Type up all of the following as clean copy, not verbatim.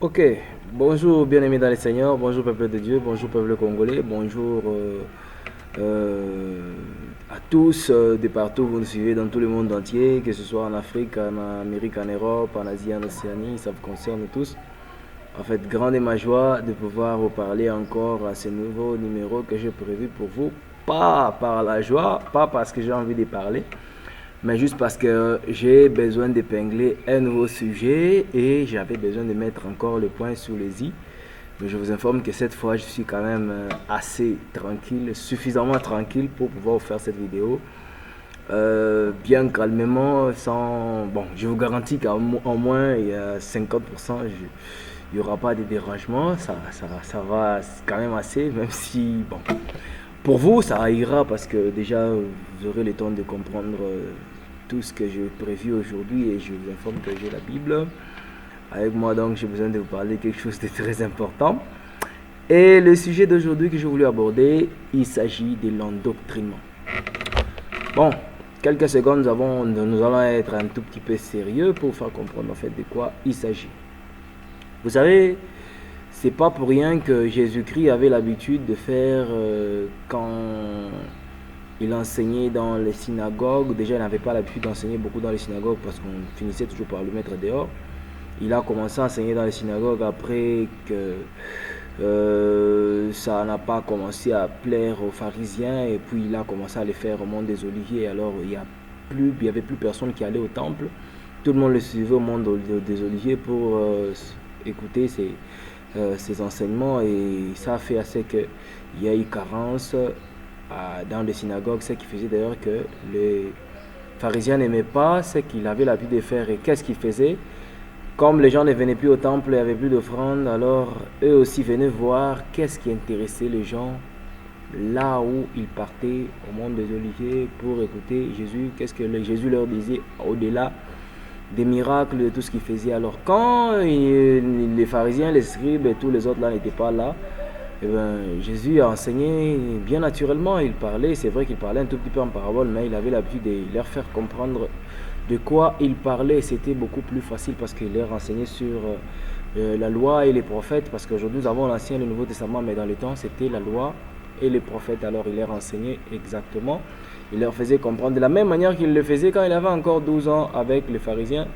Ok, bonjour bien-aimés dans les Seigneurs, bonjour peuple de Dieu, bonjour peuple congolais, bonjour à tous de partout, vous nous suivez dans tout le monde entier, que ce soit en Afrique, en Amérique, en Europe, en Asie, en Océanie, ça vous concerne tous. En fait, grande est ma joie de pouvoir vous parler encore à ce nouveau numéro que j'ai prévu pour vous. Pas par la joie, pas parce que j'ai envie de parler, mais juste parce que j'ai besoin d'épingler un nouveau sujet et j'avais besoin de mettre encore le point sur les i. Mais je vous informe que cette fois, je suis quand même assez tranquille, suffisamment tranquille pour pouvoir vous faire cette vidéo. Bien calmement, sans... Bon, je vous garantis qu'en moins, il y a 50%, il n'y aura pas de dérangement. Ça va quand même assez, même si, bon, pour vous, ça ira parce que déjà, vous aurez le temps de comprendre tout ce que j'ai prévu aujourd'hui et je vous informe que j'ai la Bible avec moi, donc j'ai besoin de vous parler de quelque chose de très important. Et le sujet d'aujourd'hui que je voulais aborder, il s'agit de l'endoctrinement. Bon, quelques secondes avant, nous allons être un tout petit peu sérieux pour faire comprendre en fait de quoi il s'agit. Vous savez, c'est pas pour rien que Jésus-Christ avait l'habitude de faire quand il enseignait dans les synagogues. Déjà, il n'avait pas l'habitude d'enseigner beaucoup dans les synagogues parce qu'on finissait toujours par le mettre dehors. Il a commencé à enseigner dans les synagogues après que ça n'a pas commencé à plaire aux pharisiens et puis il a commencé à les faire au monde des Oliviers. Alors il y avait plus personne qui allait au temple. Tout le monde le suivait au monde des Oliviers pour écouter ses enseignements et ça a fait assez qu'il y a eu carence dans les synagogues, ce qui faisait d'ailleurs que les pharisiens n'aimaient pas ce qu'il avait l'habitude de faire. Et qu'est-ce qu'il faisait? Comme les gens ne venaient plus au temple, il n'y avait plus d'offrandes, alors eux aussi venaient voir qu'est-ce qui intéressait les gens là où ils partaient au monde des Oliviers pour écouter Jésus, qu'est-ce que Jésus leur disait au-delà des miracles, de tout ce qu'il faisait. Alors quand les pharisiens, les scribes et tous les autres là n'étaient pas là, eh ben, Jésus a enseigné bien naturellement, il parlait, c'est vrai qu'il parlait un tout petit peu en parabole, mais il avait l'habitude de leur faire comprendre de quoi il parlait. C'était beaucoup plus facile parce qu'il leur enseignait sur la loi et les prophètes, parce qu'aujourd'hui nous avons l'Ancien et le Nouveau Testament, mais dans le temps c'était la loi et les prophètes. Alors il leur enseignait exactement, il leur faisait comprendre de la même manière qu'il le faisait quand il avait encore 12 ans avec les pharisiens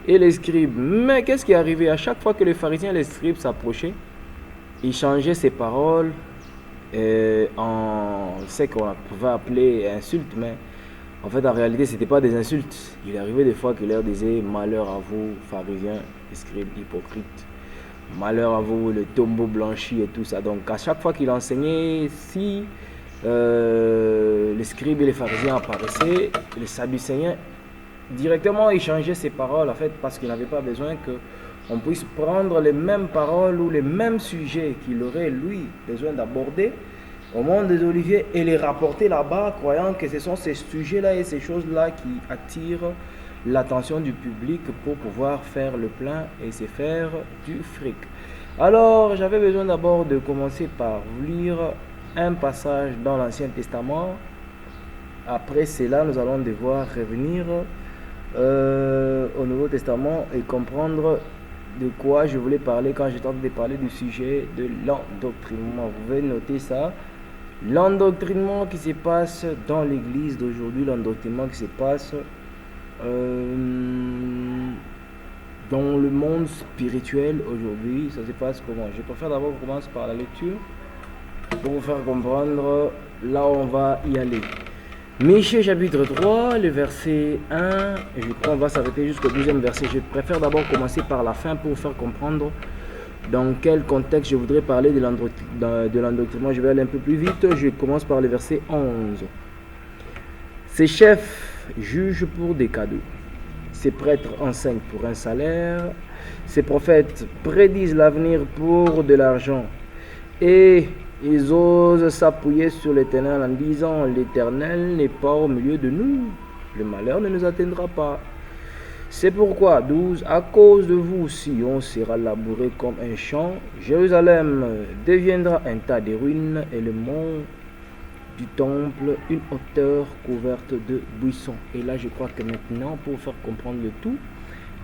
et les scribes. Mais qu'est-ce qui est arrivé? À chaque fois que les pharisiens et les scribes s'approchaient, il changeait ses paroles en ce qu'on pouvait appeler insultes, mais en fait, en réalité, ce n'était pas des insultes. Il arrivait des fois qu'il leur disait malheur à vous, pharisiens, scribes, hypocrites. Malheur à vous, le tombeau blanchi et tout ça. Donc, à chaque fois qu'il enseignait, si les scribes et les pharisiens apparaissaient, les sadducéens, directement, il changeait ses paroles, en fait, parce qu'il n'avait pas besoin que on puisse prendre les mêmes paroles ou les mêmes sujets qu'il aurait, lui, besoin d'aborder au monde des Oliviers et les rapporter là-bas, croyant que ce sont ces sujets-là et ces choses-là qui attirent l'attention du public pour pouvoir faire le plein et se faire du fric. Alors, j'avais besoin d'abord de commencer par lire un passage dans l'Ancien Testament. Après cela, nous allons devoir revenir au Nouveau Testament et comprendre de quoi je voulais parler quand j'ai tenté de parler du sujet de l'endoctrinement. Vous pouvez noter ça. L'endoctrinement qui se passe dans l'église d'aujourd'hui, l'endoctrinement qui se passe dans le monde spirituel aujourd'hui, ça se passe comment? Je préfère d'abord qu'on commence par la lecture pour vous faire comprendre là où on va y aller. Michée chapitre 3, le verset 1, et je crois qu'on va s'arrêter jusqu'au 12e verset. Je préfère d'abord commencer par la fin pour vous faire comprendre dans quel contexte je voudrais parler de l'endoctrinement. Je vais aller un peu plus vite, je commence par le verset 11. Ces chefs jugent pour des cadeaux, ces prêtres enseignent pour un salaire, ces prophètes prédisent l'avenir pour de l'argent, et ils osent s'appuyer sur l'Éternel en disant: l'Éternel n'est pas au milieu de nous, le malheur ne nous atteindra pas. C'est pourquoi, 12, à cause de vous, Sion sera labouré comme un champ, Jérusalem deviendra un tas de ruines et le mont du temple une hauteur couverte de buissons. Et là, je crois que maintenant, pour faire comprendre le tout,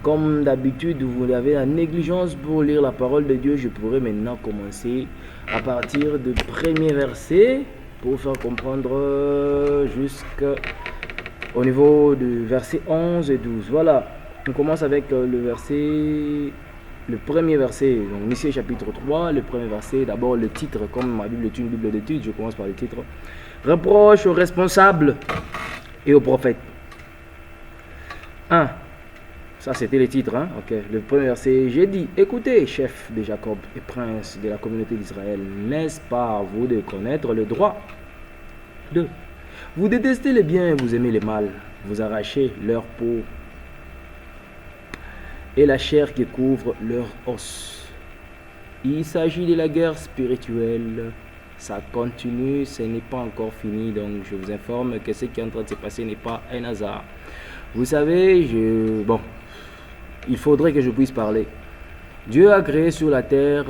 Comme d'habitude, vous avez la négligence pour lire la parole de Dieu. Je pourrais maintenant commencer à partir du premier verset pour faire comprendre jusqu'au niveau du verset 11 et 12. Voilà, on commence avec le premier verset, donc Michée chapitre 3, le premier verset, d'abord le titre, comme ma Bible est une Bible d'études, je commence par le titre. Reproche aux responsables et aux prophètes. 1. Ça c'était le titre, hein? Ok. Le premier verset, j'ai dit, écoutez, chef de Jacob et prince de la communauté d'Israël, n'est-ce pas à vous de connaître le droit? 2. Vous détestez les biens et vous aimez les mal, vous arrachez leur peau et la chair qui couvre leur os. Il s'agit de la guerre spirituelle. Ça continue, ce n'est pas encore fini, donc je vous informe que ce qui est en train de se passer n'est pas un hasard. Vous savez, il faudrait que je puisse parler. Dieu a créé sur la terre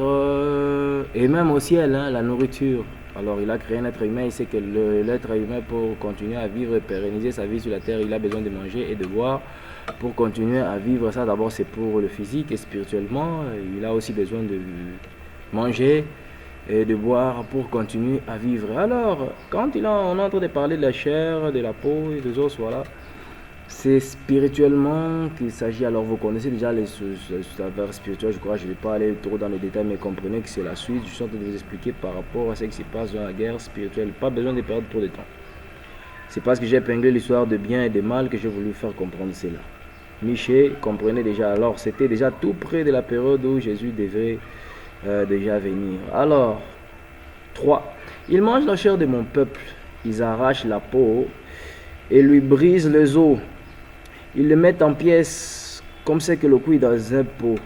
et même au ciel la nourriture. Alors il a créé un être humain, il sait que l'être humain pour continuer à vivre et pérenniser sa vie sur la terre, il a besoin de manger et de boire. Pour continuer à vivre ça, d'abord c'est pour le physique et spirituellement, il a aussi besoin de manger et de boire pour continuer à vivre. Alors, quand on est en train de parler de la chair, de la peau et des os, voilà, c'est spirituellement qu'il s'agit. Alors vous connaissez déjà les affaires spirituelles, je crois, je ne vais pas aller trop dans les détails, mais comprenez que c'est la suite. Je suis en train de vous expliquer par rapport à ce qui se passe dans la guerre spirituelle. Pas besoin de perdre trop de temps. C'est parce que j'ai épinglé l'histoire de bien et de mal que j'ai voulu faire comprendre cela. Michée comprenait déjà, alors c'était déjà tout près de la période où Jésus devait déjà venir. Alors, 3. Ils mangent la chair de mon peuple, ils arrachent la peau et lui brisent les os. Ils le mettent en pièces, comme c'est que le cuit dans un pot,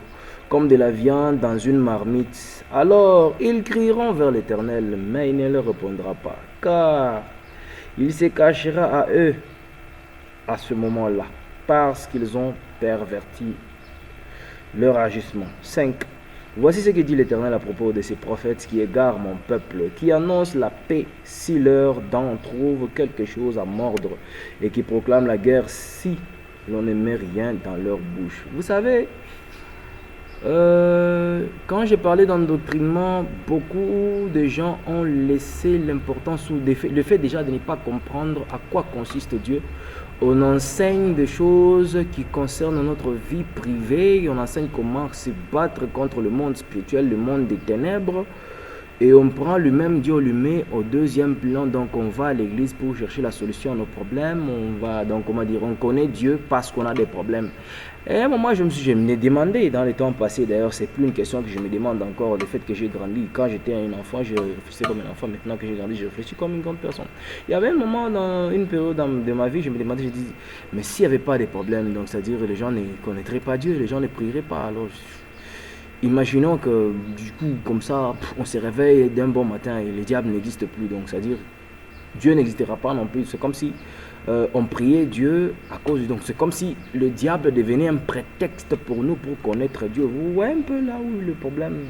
comme de la viande dans une marmite. Alors, ils crieront vers l'Éternel, mais il ne leur répondra pas, car il se cachera à eux à ce moment-là, parce qu'ils ont perverti leur agissement. 5. Voici ce que dit l'Éternel à propos de ces prophètes qui égarent mon peuple, qui annoncent la paix si l'heure d'en trouve quelque chose à mordre, et qui proclament la guerre si l'on ne met rien dans leur bouche. Vous savez, quand j'ai parlé d'endoctrinement, beaucoup de gens ont laissé l'importance ou le fait déjà de ne pas comprendre à quoi consiste Dieu. On enseigne des choses qui concernent notre vie privée, on enseigne comment se battre contre le monde spirituel, le monde des ténèbres, et on prend le même Dieu, on le met au deuxième plan. Donc on va à l'église pour chercher la solution à nos problèmes, on connaît Dieu parce qu'on a des problèmes. Et à un moment, je me demandé dans les temps passés, d'ailleurs, c'est plus une question que je me demande encore, le fait que j'ai grandi. Quand j'étais un enfant, je réfléchissais comme un enfant. Maintenant que j'ai grandi, je réfléchis comme une grande personne. Il y avait un moment, dans une période de ma vie, je me demandais, je disais, mais s'il n'y avait pas de problème, donc c'est-à-dire les gens ne connaîtraient pas Dieu, les gens ne prieraient pas. Alors, imaginons que du coup, comme ça, on se réveille d'un bon matin et le diable n'existe plus. Donc, c'est-à-dire, Dieu n'existera pas non plus. C'est comme si on priait Dieu à cause de... Donc c'est comme si le diable devenait un prétexte pour nous pour connaître Dieu. Vous voyez un peu là où le problème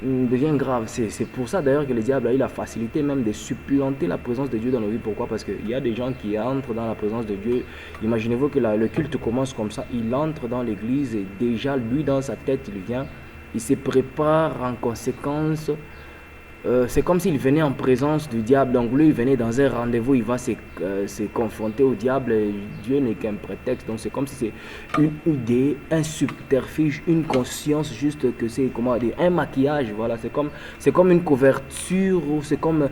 devient grave. C'est pour ça d'ailleurs que le diable a eu la facilité même de supplanter la présence de Dieu dans nos vies. Pourquoi? Parce qu'il y a des gens qui entrent dans la présence de Dieu. Imaginez-vous que le culte commence comme ça. Il entre dans l'église et déjà lui dans sa tête il vient. Il se prépare en conséquence. C'est comme s'il venait en présence du diable. Donc lui, il venait dans un rendez-vous, il va se confronter au diable. Et Dieu n'est qu'un prétexte. Donc c'est comme si c'est une idée, un subterfuge, une conscience juste que c'est, comment dire, un maquillage. Voilà, c'est comme une couverture, c'est comme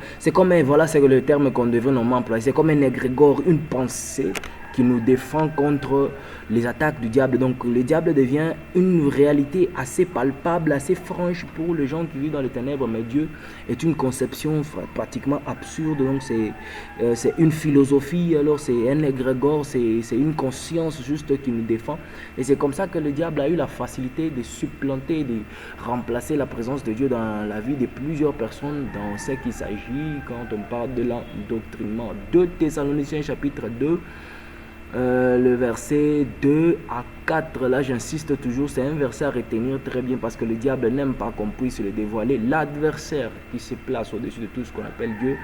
voilà, c'est le terme qu'on devrait normalement employer. C'est comme un égrégore, une pensée qui nous défend contre les attaques du diable. Donc le diable devient une réalité assez palpable, assez franche pour les gens qui vivent dans les ténèbres, mais Dieu est une conception pratiquement absurde. Donc c'est une philosophie, alors c'est un égrégore, c'est une conscience juste qui nous défend. Et c'est comme ça que le diable a eu la facilité de supplanter, de remplacer la présence de Dieu dans la vie de plusieurs personnes dans ce qu'il s'agit quand on parle de l'endoctrinement. 2 Thessaloniciens chapitre 2 le verset 2 à 4. Là, j'insiste toujours, c'est un verset à retenir très bien parce que le diable n'aime pas qu'on puisse le dévoiler. L'adversaire qui se place au-dessus de tout ce qu'on appelle Dieu,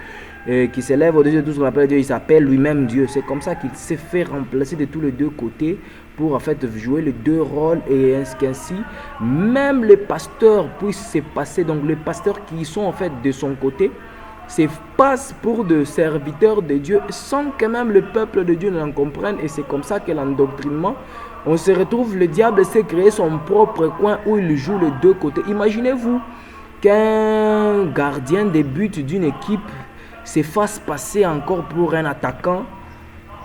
qui s'élève au-dessus de tout ce qu'on appelle Dieu, il s'appelle lui-même Dieu. C'est comme ça qu'il s'est fait remplacer de tous les deux côtés pour en fait jouer les deux rôles et qu'ainsi même les pasteurs puissent se passer, donc les pasteurs qui sont en fait de son côté se passent pour de serviteurs de Dieu sans que même le peuple de Dieu n'en comprenne. Et c'est comme ça que l'endoctrinement, on se retrouve, le diable s'est créé son propre coin où il joue les deux côtés. Imaginez-vous qu'un gardien des buts d'une équipe se fasse passer encore pour un attaquant.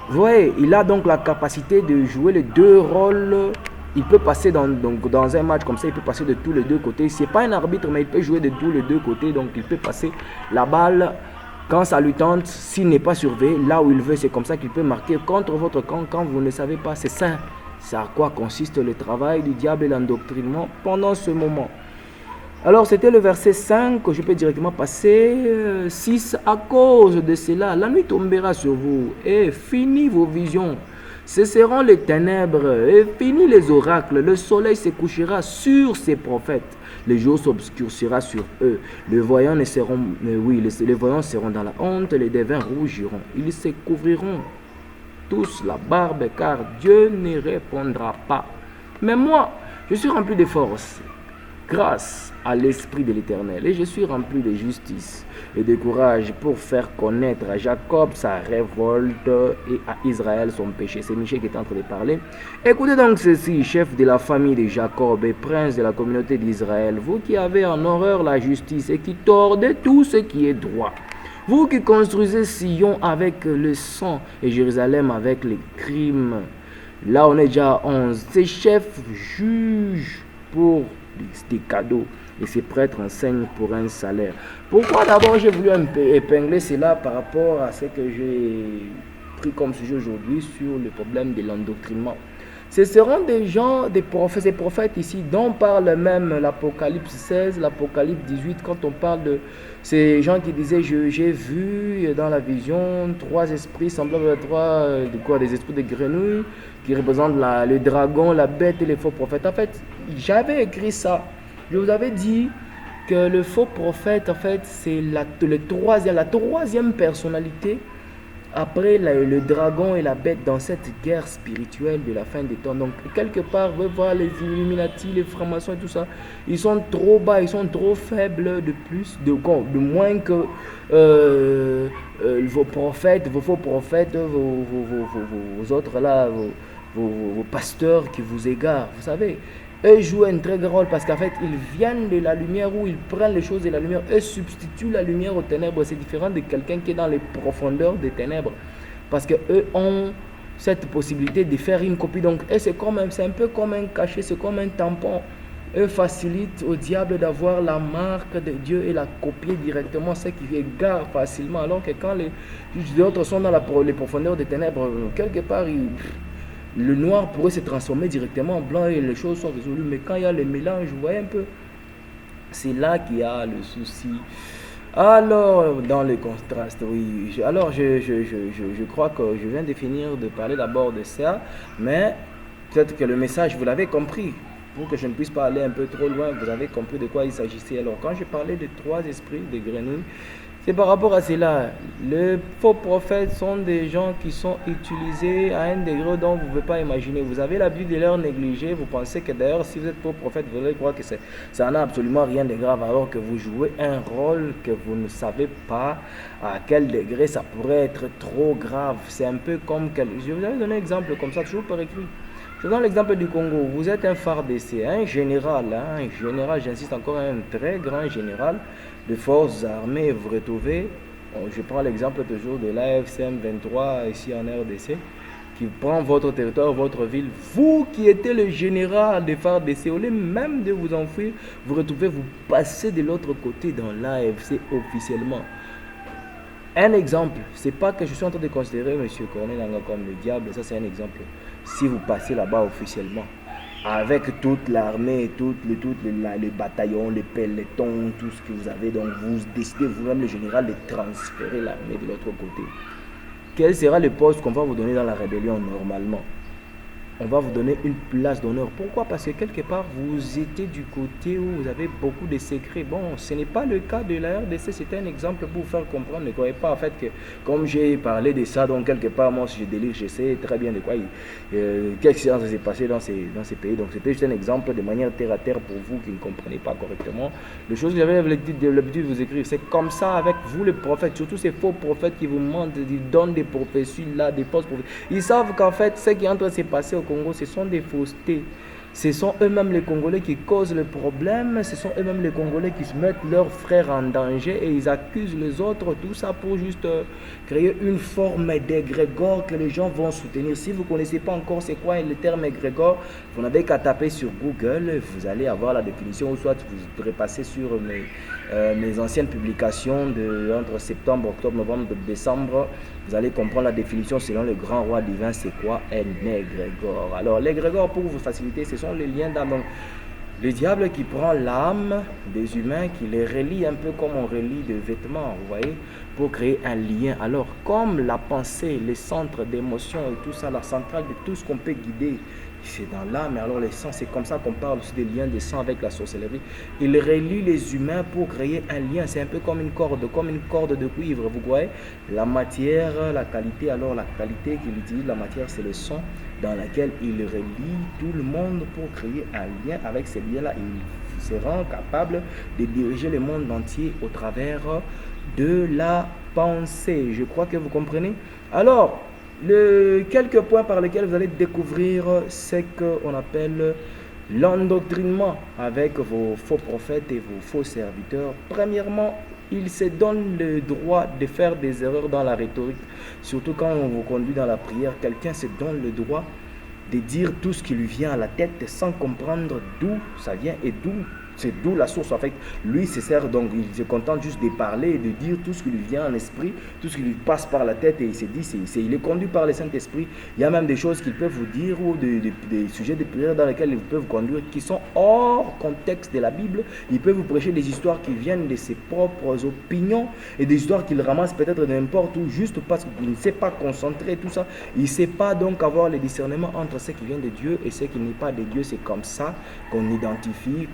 Vous voyez, il a donc la capacité de jouer les deux rôles. Il peut passer dans un match comme ça, il peut passer de tous les deux côtés. Ce n'est pas un arbitre, mais il peut jouer de tous les deux côtés. Donc il peut passer la balle quand ça lui tente, s'il n'est pas surveillé, là où il veut. C'est comme ça qu'il peut marquer contre votre camp quand vous ne savez pas. C'est ça. C'est à quoi consiste le travail du diable et l'endoctrinement pendant ce moment. Alors c'était le verset 5 que je peux directement passer. 6. À cause de cela, la nuit tombera sur vous et finit vos visions. Cesseront les ténèbres et finis les oracles. Le soleil se couchera sur ses prophètes. Le jour s'obscurcira sur eux. Les voyants seront dans la honte, les devins rougiront. Ils se couvriront tous la barbe, car Dieu ne répondra pas. Mais moi, je suis rempli de force, grâce à l'Esprit de l'Éternel, et je suis rempli de justice et de courage pour faire connaître à Jacob sa révolte et à Israël son péché. C'est Michée qui est en train de parler. Écoutez donc ceci, chef de la famille de Jacob et prince de la communauté d'Israël, vous qui avez en horreur la justice et qui tordez tout ce qui est droit. Vous qui construisez Sion avec le sang et Jérusalem avec les crimes. Là, on est déjà à 11. Ces chefs jugent pour des cadeaux et ces prêtres enseignent pour un salaire. Pourquoi d'abord j'ai voulu épingler cela par rapport à ce que j'ai pris comme sujet aujourd'hui sur le problème de l'endoctrinement. Ce seront des gens, des prophètes ici, dont parle même l'Apocalypse 16, l'Apocalypse 18, quand on parle de ces gens qui disaient j'ai vu dans la vision 3 esprits semblables à des esprits de grenouilles qui représentent le dragon, la bête et les faux prophètes. En fait, j'avais écrit ça. Je vous avais dit que le faux prophète, en fait, c'est la troisième personnalité après le dragon et la bête dans cette guerre spirituelle de la fin des temps. Donc, quelque part, vous voir les Illuminati, les francs-maçons et tout ça, ils sont trop bas, ils sont trop faibles de moins que vos prophètes, vos faux prophètes, vos autres là, vos pasteurs qui vous égarent. Vous savez, eux jouent un très grand rôle parce qu'en fait, ils viennent de la lumière où ils prennent les choses de la lumière. Eux substituent la lumière aux ténèbres. C'est différent de quelqu'un qui est dans les profondeurs des ténèbres. Parce qu'eux ont cette possibilité de faire une copie. Donc, c'est un peu comme un cachet, c'est comme un tampon. Eux facilitent au diable d'avoir la marque de Dieu et la copier directement, ce qui égare facilement. Alors que quand les autres sont dans les profondeurs des ténèbres, quelque part, le noir pourrait se transformer directement en blanc et les choses sont résolues. Mais quand il y a le mélange, vous voyez un peu, c'est là qu'il y a le souci. Alors, dans le contraste, oui. Je crois que je viens de finir de parler d'abord de ça, mais peut-être que le message, vous l'avez compris. Pour que je ne puisse pas aller un peu trop loin, vous avez compris de quoi il s'agissait. Alors, quand je parlais de 3 esprits de grenouilles, c'est par rapport à cela. Les faux prophètes sont des gens qui sont utilisés à un degré dont vous ne pouvez pas imaginer. Vous avez l'habitude de leur négliger. Vous pensez que d'ailleurs, si vous êtes faux prophète, vous allez croire que ça n'a absolument rien de grave, alors que vous jouez un rôle que vous ne savez pas à quel degré ça pourrait être trop grave. C'est un peu comme... Je vous avais donné un exemple comme ça, toujours par écrit. Je donne l'exemple du Congo. Vous êtes un FARDC, un général, j'insiste encore, un très grand général de forces armées. Vous retrouvez, je prends l'exemple toujours de l'AFCM 23 ici en RDC, qui prend votre territoire, votre ville. Vous qui étiez le général des FARDC, au lieu même de vous enfuir, vous retrouvez, vous passez de l'autre côté dans l'AFC officiellement. Un exemple, c'est pas que je suis en train de considérer M. Corneille Nangaa comme le diable, ça c'est un exemple. Si vous passez là-bas officiellement, avec toute l'armée, les bataillons, les pelotons, tout ce que vous avez, donc vous décidez vous-même, le général, de transférer l'armée de l'autre côté. quel sera le poste qu'on va vous donner dans la rébellion normalement? On va vous donner une place d'honneur. Pourquoi? Parce que quelque part, vous étiez du côté où vous avez beaucoup de secrets. Bon, ce n'est pas le cas de la RDC, c'était un exemple pour vous faire comprendre. Ne croyez pas en fait que, comme j'ai parlé de ça, donc quelque part, moi, si je délire, je sais très bien de quoi qu'est-ce qui s'est passé dans ces pays. Donc, c'était juste un exemple de manière terre à terre pour vous qui ne comprenez pas correctement. Les choses que j'avais l'habitude de vous écrire, c'est comme ça avec vous, les prophètes, surtout ces faux prophètes qui vous mentent, ils donnent des prophéties là, des fausses prophéties. Ils savent qu'en fait, ce qui est en train de se passer au Congo, ce sont des faussetés. Ce sont eux-mêmes les Congolais qui causent le problème, ce sont eux-mêmes les Congolais qui se mettent leurs frères en danger et ils accusent les autres, tout ça pour juste créer une forme d'égrégore que les gens vont soutenir. Si vous ne connaissez pas encore c'est quoi le terme égrégore, vous n'avez qu'à taper sur Google, vous allez avoir la définition ou soit vous repassez sur mes anciennes publications entre septembre, octobre, novembre, décembre. Vous allez comprendre la définition selon le grand roi divin, c'est quoi un égrégore. Alors l'égrégore, pour vous faciliter, ce sont les liens d'âme. Donc, le diable qui prend l'âme des humains, qui les relie un peu comme on relie des vêtements, vous voyez, pour créer un lien. Alors, comme la pensée, les centres d'émotion et tout ça, la centrale de tout ce qu'on peut guider, c'est dans l'âme. Alors les sens, c'est comme ça qu'on parle aussi des liens des sangs avec la sorcellerie. Il relie les humains pour créer un lien. C'est un peu comme une corde de cuivre. Vous voyez, la matière, la qualité. Alors la qualité qu'il utilise, la matière, c'est le son dans lequel il relie tout le monde pour créer un lien. Avec ces liens-là, il se rend capable de diriger le monde entier au travers de la pensée. Je crois que vous comprenez. Alors, quelques points par lesquels vous allez découvrir ce qu'on appelle l'endoctrinement avec vos faux prophètes et vos faux serviteurs. Premièrement, ils se donnent le droit de faire des erreurs dans la rhétorique. Surtout quand on vous conduit dans la prière, quelqu'un se donne le droit de dire tout ce qui lui vient à la tête sans comprendre d'où ça vient et c'est d'où la source. En fait, lui se sert, donc il se contente juste de parler et de dire tout ce qui lui vient en esprit, tout ce qui lui passe par la tête et il se dit, il est conduit par le Saint-Esprit. Il y a même des choses qu'il peut vous dire ou des sujets de prière dans lesquels il peut vous conduire qui sont hors contexte de la Bible. Il peut vous prêcher des histoires qui viennent de ses propres opinions et des histoires qu'il ramasse peut-être de n'importe où juste parce qu'il ne sait pas concentrer tout ça. Il ne sait pas donc avoir le discernement entre ce qui vient de Dieu et ce qui n'est pas de Dieu. C'est comme ça qu'on identifie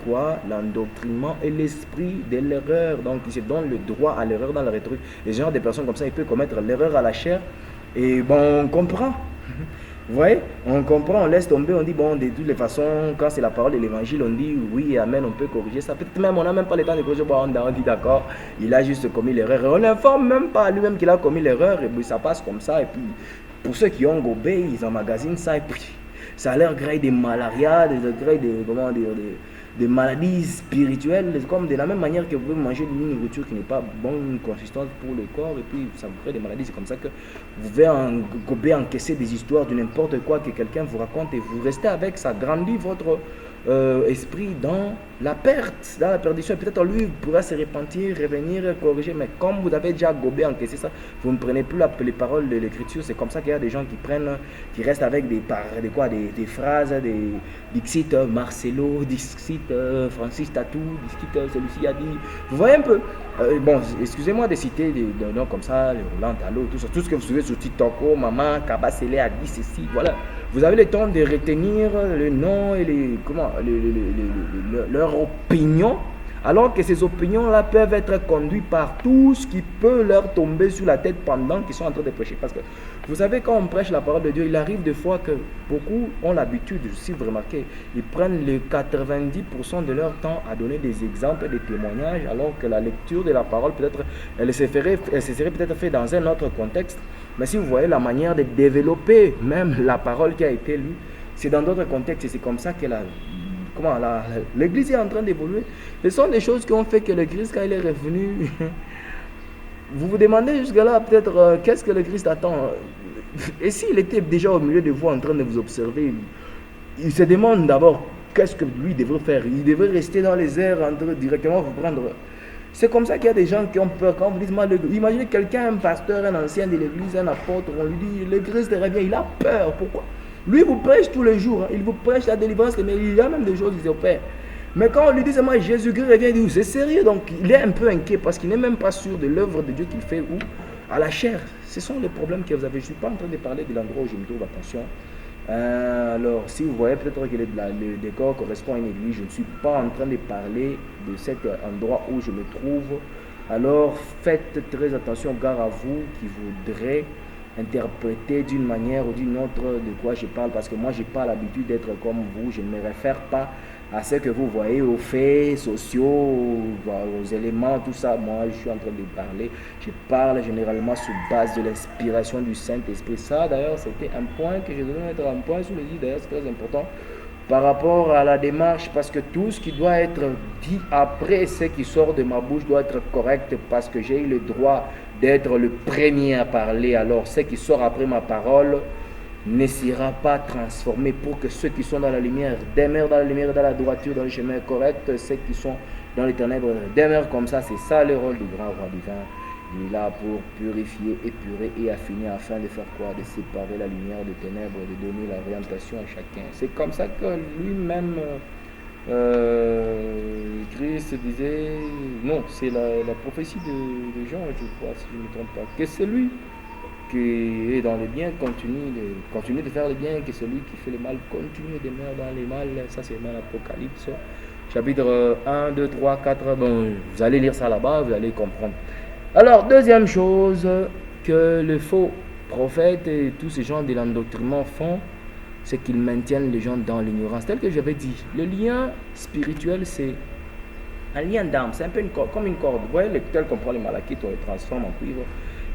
l'endoctrinement et l'esprit de l'erreur. Donc il se donne le droit à l'erreur dans la rhétorique. Les gens, des personnes comme ça, ils peuvent commettre l'erreur à la chair et bon, on comprend. Vous voyez, on comprend, on laisse tomber, on dit bon, de toutes les façons, quand c'est la parole de l'évangile, on dit oui, amen, on peut corriger ça. Peut-être même, on n'a même pas le temps de corriger, bon, on dit d'accord, il a juste commis l'erreur. On n'informe même pas lui-même qu'il a commis l'erreur et puis ça passe comme ça. Et puis, pour ceux qui ont gobé, ils emmagasinent ça et puis ça a l'air gré des malarias, des maladies spirituelles, comme de la même manière que vous pouvez manger une nourriture qui n'est pas bonne consistance pour le corps et puis ça vous crée des maladies. C'est comme ça que vous pouvez encaisser des histoires de n'importe quoi que quelqu'un vous raconte et vous restez avec, ça grandit votre esprit dans la perte, dans la perdition. Peut-être lui pourra se repentir, revenir, corriger, mais comme vous avez déjà gobé, encaissé ça, vous ne prenez plus les paroles de l'écriture. C'est comme ça qu'il y a des gens qui restent avec des phrases, des Dixit Marcelo, Dixit Francis Tatou, Dixit celui-ci a dit. Vous voyez un peu. Bon, excusez-moi de citer des noms comme ça, le Roland Tallo, tout ce que vous suivez sur TikTok, oh, maman, Kabasele a dit ceci, voilà. Vous avez le temps de retenir le nom et leur opinion, alors que ces opinions-là peuvent être conduites par tout ce qui peut leur tomber sur la tête pendant qu'ils sont en train de prêcher. Parce que vous savez, quand on prêche la parole de Dieu, il arrive des fois que beaucoup ont l'habitude, si vous remarquez, ils prennent les 90% de leur temps à donner des exemples, des témoignages, alors que la lecture de la parole, peut-être, elle se serait peut-être faite dans un autre contexte. Mais si vous voyez la manière de développer même la parole qui a été lue, c'est dans d'autres contextes et c'est comme ça que l'Église est en train d'évoluer. Ce sont des choses qui ont fait que le Christ, quand il est revenu, vous vous demandez jusque-là peut-être qu'est-ce que le Christ attend. Et s'il était déjà au milieu de vous en train de vous observer, il se demande d'abord qu'est-ce que lui devrait faire. Il devrait rester dans les airs, directement vous prendre. C'est comme ça qu'il y a des gens qui ont peur quand vous dites mal. Imaginez quelqu'un, un pasteur, un ancien de l'église, un apôtre, on lui dit le Christ revient, il a peur. Pourquoi? Lui vous prêche tous les jours, il vous prêche la délivrance, mais il y a même des choses qui opèrent. Mais quand on lui dit seulement Jésus-Christ revient, il dit c'est sérieux, donc il est un peu inquiet parce qu'il n'est même pas sûr de l'œuvre de Dieu qu'il fait ou à la chair. Ce sont les problèmes que vous avez. Je ne suis pas en train de parler de l'endroit où je me trouve, attention. Alors, si vous voyez peut-être que le décor correspond à une église, je ne suis pas en train de parler de cet endroit où je me trouve. Alors, faites très attention, gare à vous qui voudrez interpréter d'une manière ou d'une autre de quoi je parle, parce que moi, je n'ai pas l'habitude d'être comme vous. Je ne me réfère pas à ce que vous voyez, aux faits sociaux, aux éléments, tout ça. Moi, je suis en train de parler. Je parle généralement sur base de l'inspiration du Saint-Esprit. Ça, d'ailleurs, c'était un point que je devais mettre un point sur le dit. D'ailleurs, c'est très important par rapport à la démarche, parce que tout ce qui doit être dit après ce qui sort de ma bouche doit être correct, parce que j'ai eu le droit d'être le premier à parler. Alors, ce qui sort après ma parole ne sera pas transformé, pour que ceux qui sont dans la lumière demeurent dans la lumière, dans la droiture, dans le chemin correct. Ceux qui sont dans les ténèbres demeurent comme ça. C'est ça le rôle du grand roi divin. Il est là pour purifier, épurer et affiner, afin de faire quoi? De séparer la lumière des ténèbres, de donner l'orientation à chacun. C'est comme ça que lui-même, Christ disait, non, c'est la prophétie de Jean, je crois, si je ne me trompe pas, que celui qui est dans le bien continue de faire le bien, que celui qui fait le mal continue de demeurer dans le mal. Ça, c'est dans l'Apocalypse, chapitre 1, 2, 3, 4. Bon, vous allez lire ça là-bas, vous allez comprendre. Alors, deuxième chose que le faux prophète et tous ces gens de l'endoctrinement font, c'est qu'ils maintiennent les gens dans l'ignorance. Tel que j'avais dit, le lien spirituel, c'est un lien d'âme. C'est un peu comme une corde. Vous voyez, tel qu'on prend les malachites, on les transforme en cuivre.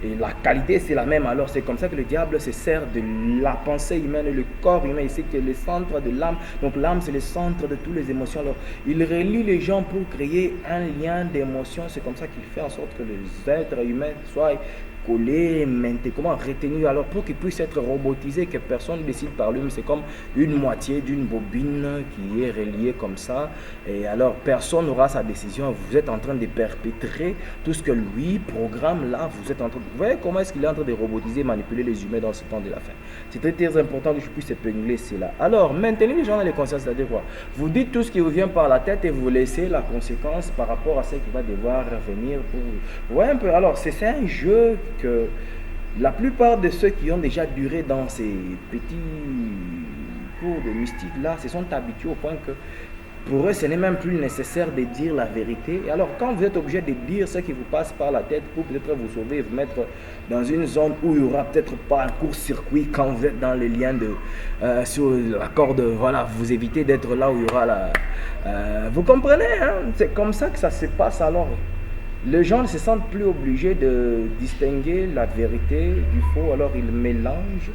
Et la qualité, c'est la même. Alors, c'est comme ça que le diable se sert de la pensée humaine, le corps humain. Il sait que le centre de l'âme. Donc, l'âme, c'est le centre de toutes les émotions. Alors, il relie les gens pour créer un lien d'émotion. C'est comme ça qu'il fait en sorte que les êtres humains soient collés, comment retenus, alors pour qu'ils puissent être robotisés, que personne ne décide par lui, mais c'est comme une moitié d'une bobine qui est reliée comme ça, et alors personne n'aura sa décision. Vous êtes en train de perpétrer tout ce que lui programme là, vous êtes en train de... Vous voyez comment est-ce qu'il est en train de robotiser, manipuler les humains dans ce temps de la fin. C'est très très important que je puisse épeler cela. Alors, maintenez les gens dans les consciences, c'est-à-dire quoi? Vous dites tout ce qui vous vient par la tête et vous laissez la conséquence par rapport à ce qui va devoir revenir pour vous. Vous voyez un peu? Alors, c'est un jeu que la plupart de ceux qui ont déjà duré dans ces petits cours de mystique là se sont habitués au point que pour eux ce n'est même plus nécessaire de dire la vérité. Et alors quand vous êtes obligé de dire ce qui vous passe par la tête pour peut-être vous sauver et vous mettre dans une zone où il n'y aura peut-être pas un court-circuit quand vous êtes dans les liens sur la corde, voilà, vous évitez d'être là où il y aura la... vous comprenez, hein? C'est comme ça que ça se passe. Alors les gens ne se sentent plus obligés de distinguer la vérité du faux, alors ils mélangent.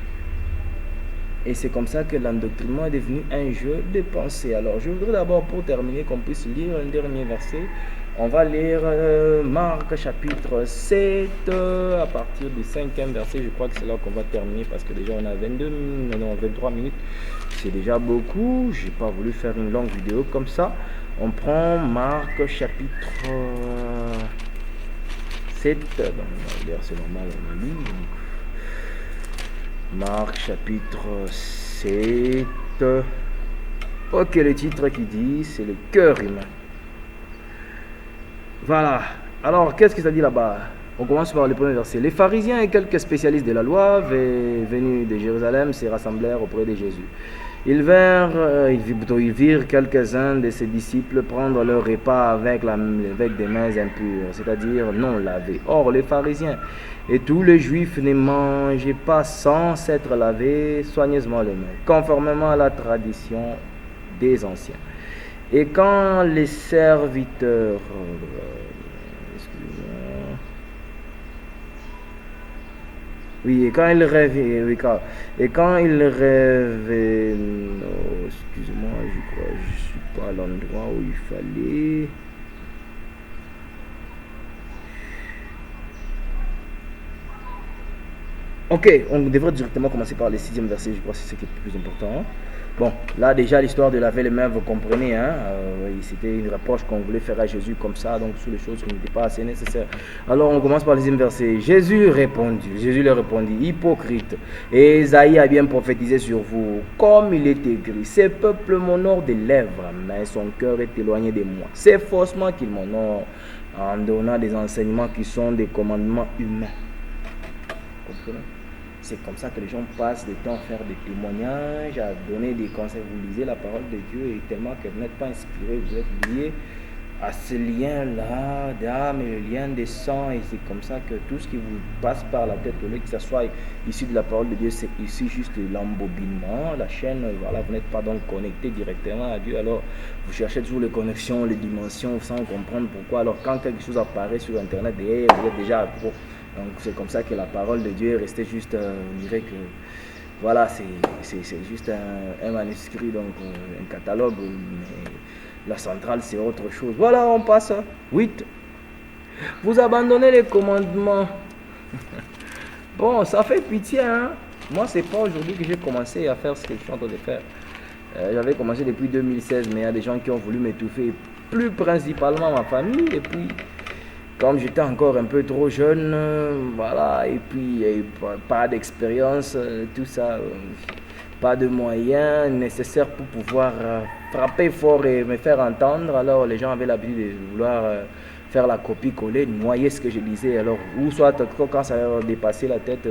Et c'est comme ça que l'endoctrinement est devenu un jeu de pensée. Alors je voudrais d'abord, pour terminer, qu'on puisse lire un dernier verset. On va lire Marc chapitre 7, à partir du 5e verset. Je crois que c'est là qu'on va terminer, parce que déjà on a 23 minutes. C'est déjà beaucoup. Je n'ai pas voulu faire une longue vidéo comme ça. On prend Marc chapitre 7. D'ailleurs c'est normal, on a lu. Marc chapitre 7. Ok, le titre qui dit, c'est le cœur humain. Voilà. Alors, qu'est-ce que ça dit là-bas? On commence par le premier verset. Les pharisiens et quelques spécialistes de la loi venus de Jérusalem se rassemblèrent auprès de Jésus. Ils virent quelques-uns de ses disciples prendre leur repas avec des mains impures, c'est-à-dire non lavées. Or, les pharisiens et tous les juifs ne mangeaient pas sans s'être lavés soigneusement les mains, conformément à la tradition des anciens. Et quand les serviteurs... Oui, et quand il rêvait, excusez-moi, je crois, je suis pas à l'endroit où il fallait. Ok, on devrait directement commencer par le 6e verset, je crois que c'est ce qui est le plus important. Bon, là déjà l'histoire de laver les mains, vous comprenez, hein, c'était une reproche qu'on voulait faire à Jésus comme ça, donc sur les choses qui n'étaient pas assez nécessaires. Alors on commence par le 6e verset. Jésus leur répondit, hypocrite, et Ésaïe a bien prophétisé sur vous, comme il est écrit, ce peuple m'honore des lèvres, mais son cœur est éloigné de moi. C'est faussement qu'il m'honore en donnant des enseignements qui sont des commandements humains. comprenez? C'est comme ça que les gens passent du temps à faire des témoignages, à donner des conseils. Vous lisez la parole de Dieu et tellement que vous n'êtes pas inspiré, vous êtes lié à ce lien-là d'âme et le lien des sangs. Et c'est comme ça que tout ce qui vous passe par la tête, au lieu que ce soit issu de la parole de Dieu, c'est ici juste l'embobinement, la chaîne. Voilà, vous n'êtes pas donc connecté directement à Dieu. Alors, vous cherchez toujours les connexions, les dimensions sans comprendre pourquoi. Alors, quand quelque chose apparaît sur Internet, vous êtes déjà accro. Donc c'est comme ça que la parole de Dieu est restée juste, on dirait que, voilà, c'est juste un manuscrit, donc un catalogue, mais la centrale c'est autre chose. Voilà, on passe à 8. Vous abandonnez les commandements. Bon, ça fait pitié, hein. Moi, c'est pas aujourd'hui que j'ai commencé à faire ce que je suis en train de faire. J'avais commencé depuis 2016, mais il y a des gens qui ont voulu m'étouffer, plus principalement ma famille, et puis... Comme j'étais encore un peu trop jeune, voilà, et puis pas d'expérience, tout ça, pas de moyens nécessaires pour pouvoir frapper fort et me faire entendre. Alors les gens avaient l'habitude de vouloir faire la copie-coller, noyer ce que je disais. Alors, ou soit quand ça leur dépassait la tête,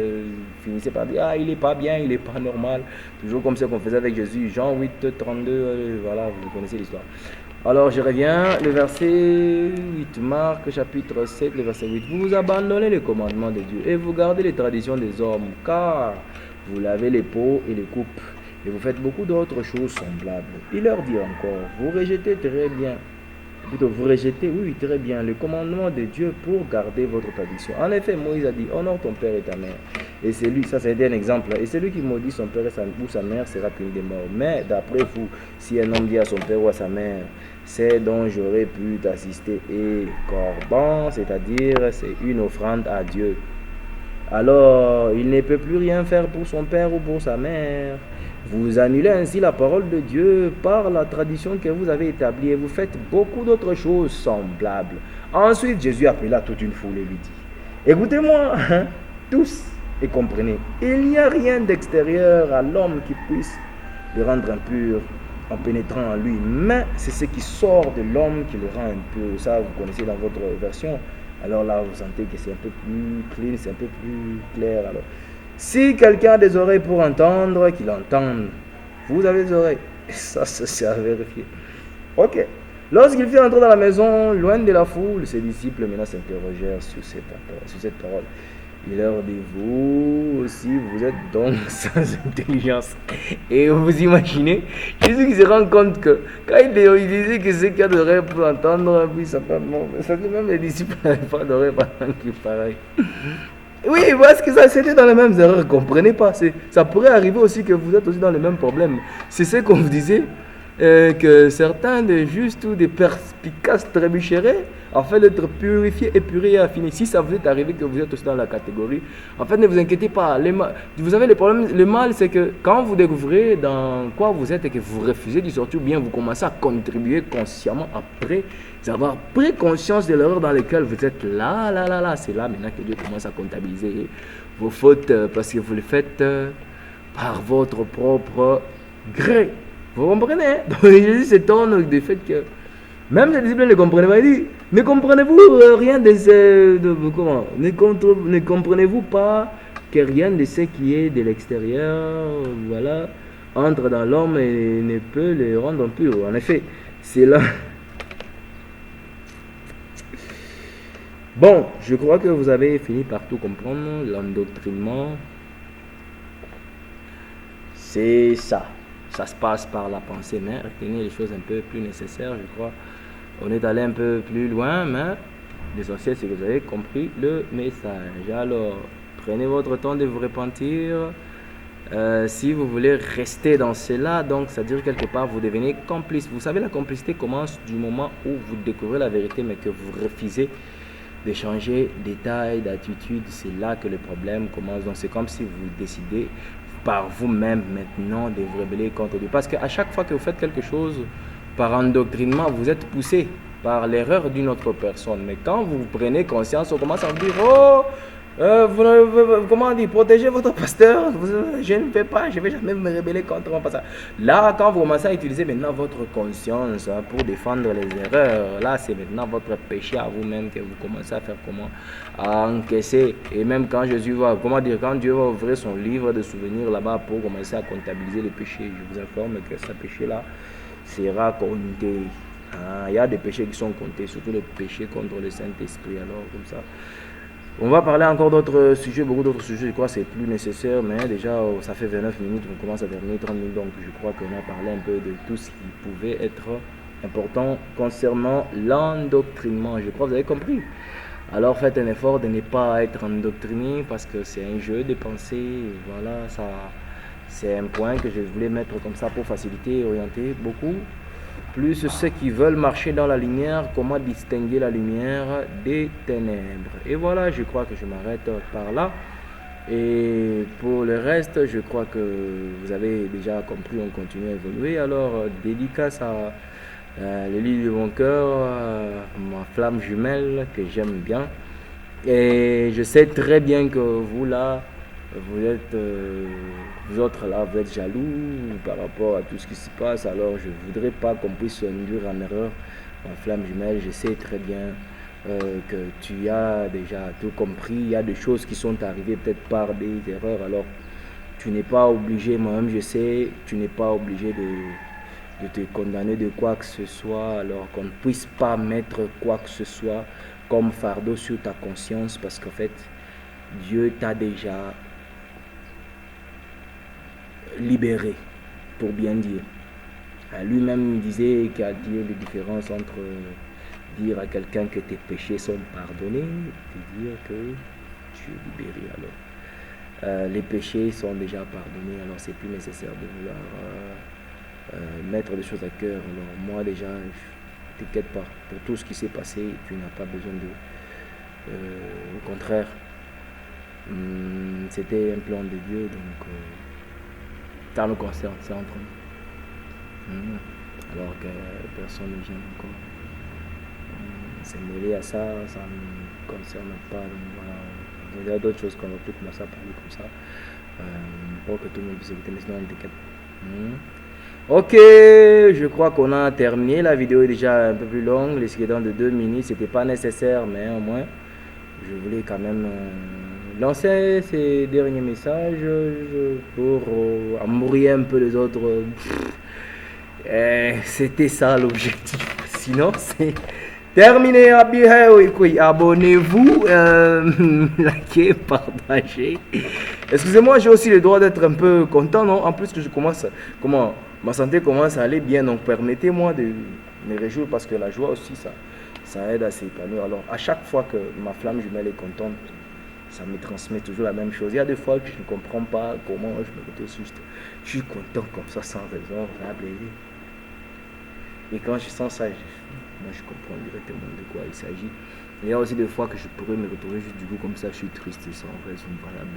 finissait par dire, ah, il est pas bien, il est pas normal. Toujours comme ce qu'on faisait avec Jésus, Jean 8, 32, voilà, vous connaissez l'histoire. Alors je reviens, le verset 8, Marc chapitre 7, le verset 8. Vous abandonnez les commandements de Dieu et vous gardez les traditions des hommes, car vous lavez les pots et les coupes, et vous faites beaucoup d'autres choses semblables. Il leur dit encore, vous rejetez très bien, plutôt vous rejetez, oui, très bien, le commandement de Dieu pour garder votre tradition. En effet, Moïse a dit, honore ton père et ta mère. Et c'est lui, ça c'est un exemple, et celui qui maudit son père ou sa mère sera puni de mort. Mais d'après vous, si un homme dit à son père ou à sa mère, c'est dont j'aurais pu t'assister, et corban, c'est-à-dire c'est une offrande à Dieu, alors il ne peut plus rien faire pour son père ou pour sa mère. Vous annulez ainsi la parole de Dieu par la tradition que vous avez établie et vous faites beaucoup d'autres choses semblables. Ensuite, Jésus appela toute une foule et lui dit, écoutez-moi, tous, et comprenez, il n'y a rien d'extérieur à l'homme qui puisse le rendre impur en pénétrant en lui, mais c'est ce qui sort de l'homme qui le rend impur. Ça, vous connaissez dans votre version. Alors là, vous sentez que c'est un peu plus clean, c'est un peu plus clair. Alors, si quelqu'un a des oreilles pour entendre, qu'il entende. Vous avez des oreilles. Et ça, c'est à vérifier. Ok. Lorsqu'il fut entré dans la maison, loin de la foule, ses disciples maintenant s'interrogèrent sur cette parole. Il leur dit, vous aussi, vous êtes donc sans intelligence. Et vous imaginez, Jésus qui se rend compte que quand il disait que c'est qu'il y a d'oreilles pour entendre, puis ça fait même les disciples n'avaient pas d'oreilles pendant qu'il parlait. Oui, parce que ça, c'était dans les mêmes erreurs, comprenez pas. Ça pourrait arriver aussi que vous êtes aussi dans les mêmes problèmes. C'est ce qu'on vous disait, que certains des justes ou des perspicaces trébucheraient afin d'être purifiés, épurés et affinés. Si ça vous est arrivé que vous êtes aussi dans la catégorie, en fait, ne vous inquiétez pas. Vous avez les problèmes. Le mal, c'est que quand vous découvrez dans quoi vous êtes et que vous refusez d'y sortir, ou bien vous commencez à contribuer consciemment après avoir pris conscience de l'erreur dans laquelle vous êtes là, c'est là maintenant que Dieu commence à comptabiliser vos fautes parce que vous le faites par votre propre gré. Vous comprenez? Donc Jésus s'étonne du fait que même les disciples ne comprenaient pas. Il dit, ne comprenez-vous rien comment? Ne comprenez-vous pas que rien de ce qui est de l'extérieur, voilà, entre dans l'homme et ne peut le rendre impur? En effet, c'est là. Bon, je crois que vous avez fini par tout comprendre. L'endoctrinement, c'est ça. Ça se passe par la pensée, mais retenez les choses un peu plus nécessaires, je crois. On est allé un peu plus loin, mais l'essentiel, c'est que vous avez compris le message. Alors, prenez votre temps de vous repentir. Si vous voulez rester dans cela, donc c'est-à-dire quelque part, vous devenez complice. Vous savez, la complicité commence du moment où vous découvrez la vérité, mais que vous refusez de changer d'état, d'attitude. C'est là que le problème commence. Donc c'est comme si vous décidez par vous-même maintenant de vous rebeller contre Dieu. Parce qu'à chaque fois que vous faites quelque chose par endoctrinement, vous êtes poussé par l'erreur d'une autre personne. Mais quand vous prenez conscience, on commence à vous dire, oh, Comment dire, protégez votre pasteur. Je ne fais pas, je ne vais jamais me rebeller contre mon pasteur. Là, quand vous commencez à utiliser maintenant votre conscience pour défendre les erreurs, là, c'est maintenant votre péché à vous-même que vous commencez à faire comment? À encaisser. Et même quand Jésus va, comment dire, quand Dieu va ouvrir son livre de souvenirs là-bas pour commencer à comptabiliser les péchés, je vous informe que ce péché-là sera compté. Il y a des péchés qui sont comptés, surtout les péchés contre le Saint-Esprit. Alors, comme ça. On va parler encore d'autres sujets, beaucoup d'autres sujets, je crois que c'est plus nécessaire, mais déjà ça fait 29 minutes, on commence à terminer 30 minutes, donc je crois qu'on a parlé un peu de tout ce qui pouvait être important concernant l'endoctrinement. Je crois que vous avez compris. Alors faites un effort de ne pas être endoctriné parce que c'est un jeu de pensée, voilà, ça c'est un point que je voulais mettre comme ça pour faciliter et orienter beaucoup. Plus ceux qui veulent marcher dans la lumière, comment distinguer la lumière des ténèbres. Et voilà, je crois que je m'arrête par là. Et pour le reste, je crois que vous avez déjà compris, on continue à évoluer. Alors, dédicace à le lit de mon cœur, ma flamme jumelle que j'aime bien. Et je sais très bien que vous là, vous êtes, vous autres là, vous êtes jaloux par rapport à tout ce qui se passe. Alors je ne voudrais pas qu'on puisse induire en erreur en flamme jumelle. Je sais très bien que tu as déjà tout compris. Il y a des choses qui sont arrivées peut-être par des erreurs. Alors tu n'es pas obligé, moi-même je sais, tu n'es pas obligé de te condamner de quoi que ce soit. Alors qu'on ne puisse pas mettre quoi que ce soit comme fardeau sur ta conscience parce qu'en fait, Dieu t'a déjà libéré, pour bien dire. Lui-même disait qu'il y a la différence entre dire à quelqu'un que tes péchés sont pardonnés et dire que tu es libéré. Alors, les péchés sont déjà pardonnés, alors c'est plus nécessaire de vouloir mettre les choses à cœur. Alors moi déjà, t'inquiète pas, pour tout ce qui s'est passé, tu n'as pas besoin de... au contraire, c'était un plan de Dieu, donc ça nous concerne, c'est entre nous. Alors que personne ne vient encore s'est mêlé à ça, ça ne me concerne pas. Donc voilà, il y a d'autres choses qu'on va plus commencer à parler comme ça, pour que tout le monde puisse écouter, mais sinon on t'inquiète. Ok, je crois qu'on a terminé. La vidéo est déjà un peu plus longue, les séquences de 2 minutes, c'était pas nécessaire, mais au moins je voulais quand même lancer ces derniers messages pour embrouiller un peu les autres. C'était ça l'objectif. Sinon, c'est terminé. Abonnez-vous, likez, partagez. Excusez-moi, j'ai aussi le droit d'être un peu content, non? En plus que je commence, ma santé commence à aller bien, donc permettez-moi de me réjouir parce que la joie aussi, ça aide à s'épanouir. Alors, à chaque fois que ma flamme jumelle est contente, ça me transmet toujours la même chose. Il y a des fois que je ne comprends pas comment je me retrouve juste. Je suis content comme ça, sans raison, et quand je sens ça, moi je comprends directement de quoi il s'agit. Il y a aussi des fois que je pourrais me retrouver juste du coup comme ça, je suis triste sans raison valable.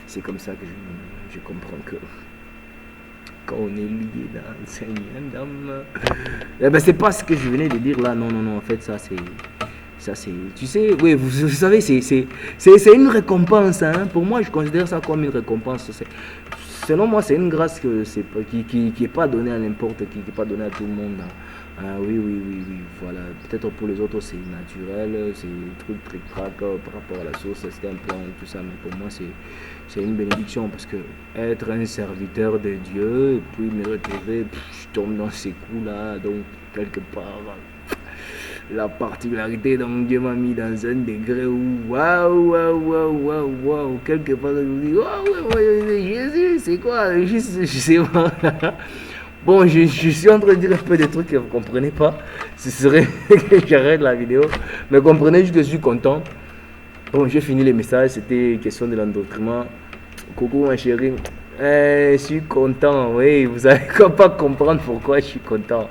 C'est comme ça que je comprends que quand on est lié dans le Seigneur, c'est pas ce que je venais de dire là. Non, en fait ça c'est... tu sais, oui, vous savez, c'est une récompense. Hein. Pour moi, je considère ça comme une récompense. Selon moi, c'est une grâce qui n'est pas donnée à n'importe qui n'est pas donnée à tout le monde. Hein. Oui, voilà. Peut-être pour les autres, c'est naturel, c'est un truc tric-trac par rapport à la source, c'était un plan, tout ça. Mais pour moi, c'est une bénédiction parce que être un serviteur de Dieu et puis me retrouver, je tombe dans ces coups-là, donc quelque part... La particularité, donc Dieu m'a mis dans un degré où waouh, quelque part je me dis waouh, Jésus, c'est quoi? Je sais pas. Bon, je suis en train de dire un peu des trucs que vous ne comprenez pas. Ce serait que j'arrête la vidéo. Mais comprenez juste que je suis content. Bon, j'ai fini les messages, c'était question de l'endoctrinement. Coucou ma chérie. Je suis content, oui, vous n'allez pas comprendre pourquoi je suis content.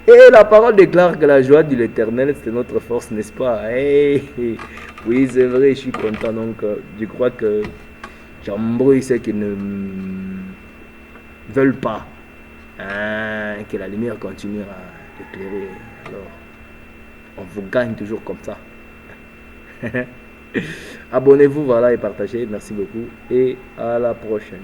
Et la parole déclare que la joie de l'Éternel, c'est notre force, n'est-ce pas? Oui, c'est vrai, je suis content. Donc, je crois que j'embrouille ceux qui ne veulent pas que la lumière continue à éclairer. Alors, on vous gagne toujours comme ça. Abonnez-vous, voilà, et partagez. Merci beaucoup et à la prochaine.